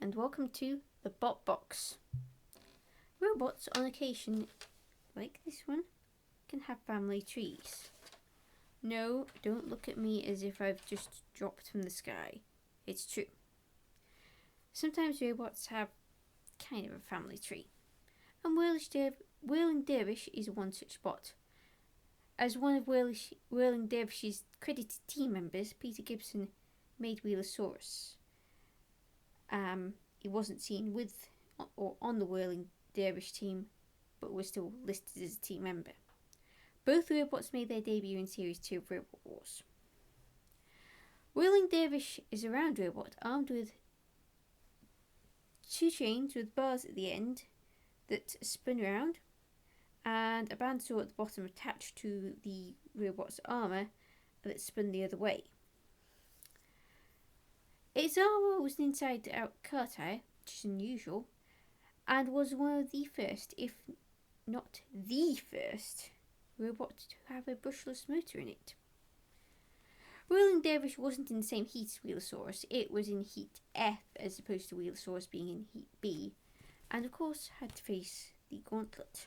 and welcome to the Bot Box. Robots on occasion, like this one, can have family trees. No, don't look at me as if I've just dropped from the sky. It's true. Sometimes robots have kind of a family tree, and Whirling Dervish is one such bot. As one of Whirling Dervish's credited team members, Peter Gibson made Wheelosaurus. He wasn't seen with or on the Whirling Dervish team, but was still listed as a team member. Both robots made their debut in Series 2 of Robot Wars. Whirling Dervish is a round robot armed with two chains with bars at the end that spin around, and a bandsaw at the bottom attached to the robot's armour that spun the other way. Its armour was an inside-out car tyre, which is unusual, and was one of the first, if not the first, robot to have a brushless motor in it. Whirling Dervish wasn't in the same heat as Wheelosaurus, it was in heat F as opposed to Wheelosaurus being in heat B, and of course had to face the gauntlet.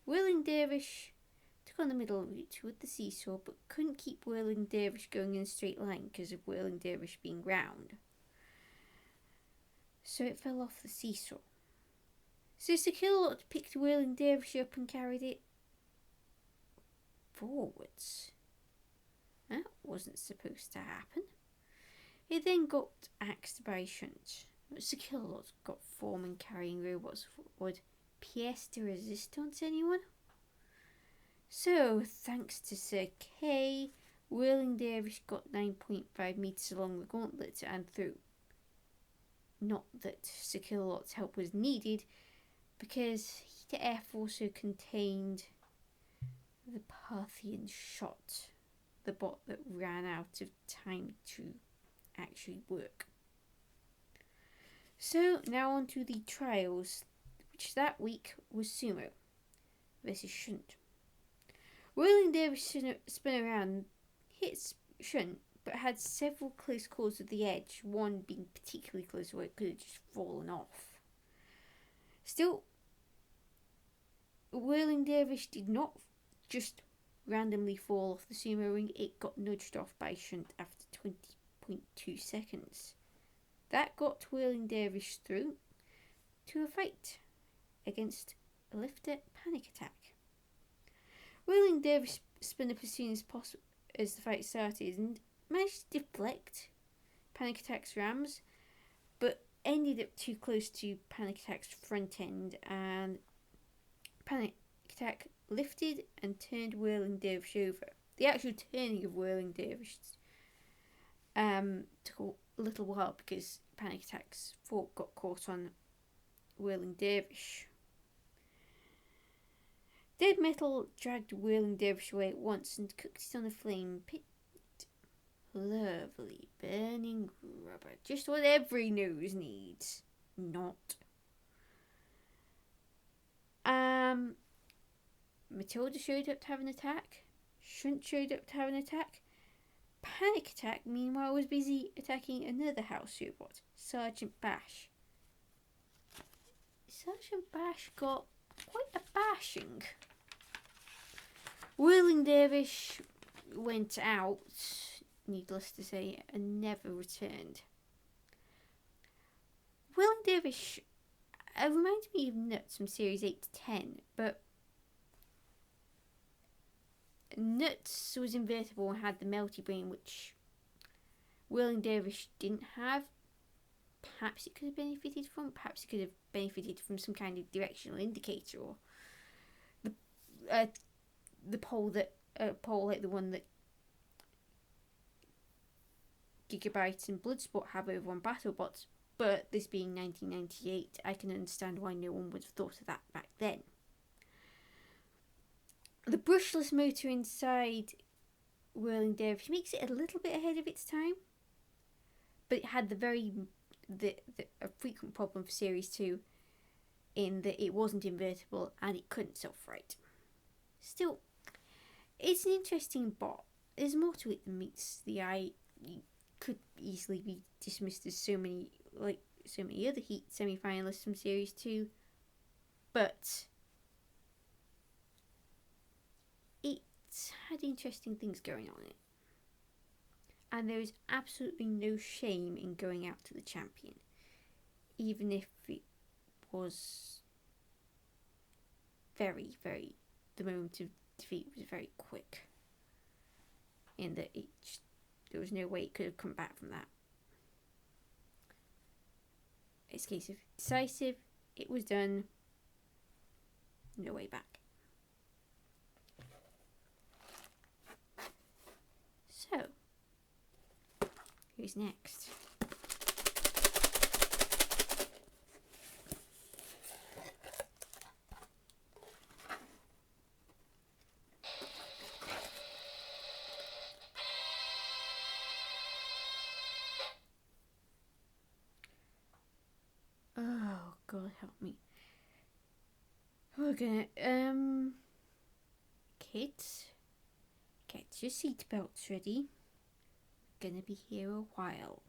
Whirling Dervish took on the middle route with the seesaw, but couldn't keep Whirling Dervish going in a straight line because of Whirling Dervish being round. So it fell off the seesaw. So Sir-Killalot picked Whirling Dervish up and carried it forwards. That wasn't supposed to happen. It then got axed by Shunt. Sir-Killalot got foreman carrying robots forward. Pièce de resistance, anyone? So, thanks to Sir K, Whirling Dervish got 9.5 metres along the gauntlet and through. Not that Sir-Killalot's help was needed, because Heat F also contained the Parthian shot, the bot that ran out of time to actually work. So, now on to the trials, which that week was Sumo versus Shunt. Whirling Dervish spun around, hit Shunt, but had several close calls at the edge, one being particularly close where it could have just fallen off. Still, Whirling Dervish did not just randomly fall off the sumo ring, it got nudged off by Shunt after 20.2 seconds. That got Whirling Dervish through to a fight against a lifter Panic Attack. Whirling Dervish spun up as soon as possible as the fight started and managed to deflect Panic Attack's rams, but ended up too close to Panic Attack's front end, and Panic Attack lifted and turned Whirling Dervish over. The actual turning of Whirling Dervish took a little while because Panic Attack's fork got caught on Whirling Dervish. Dead Metal dragged Whirling Dervish away at once and cooked it on a flame pit. Lovely burning rubber, just what every nose needs. Not. Matilda showed up to have an attack. Shunt showed up to have an attack. Panic Attack, meanwhile, was busy attacking another house robot, Sergeant Bash. Sergeant Bash got quite a bashing. Whirling Dervish went out, needless to say, and never returned. Whirling Dervish reminds me of Nuts from Series 8 to 10, but Nuts was invertible and had the melty brain, which Whirling Dervish didn't have. Perhaps it could have benefited from, perhaps it could have benefited from some kind of directional indicator, or the pole like the one that Gigabyte and Bloodsport have over on BattleBots. But this being 1998, I can understand why no one would have thought of that back then. The brushless motor inside Whirling Dervish makes it a little bit ahead of its time, but it had a frequent problem for Series 2 in that it wasn't invertible and it couldn't self-right. Still, it's an interesting bot. There's more to it than meets the eye. You could easily be dismissed as so many like so many other Heat semi-finalists from Series 2, but it's had interesting things going on in it. And there is absolutely no shame in going out to the champion, even if it was very, very, the moment of defeat was very quick, in that there was no way it could have come back from that. It's a case of decisive, it was done, no way back. So, who's next? Oh, God help me. We're gonna, kids, get your seatbelts ready. We're gonna be here a while.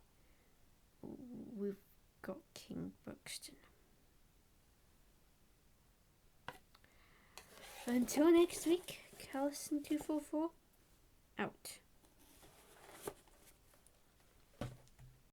We've got King Buxton. Until next week, Callison244, out.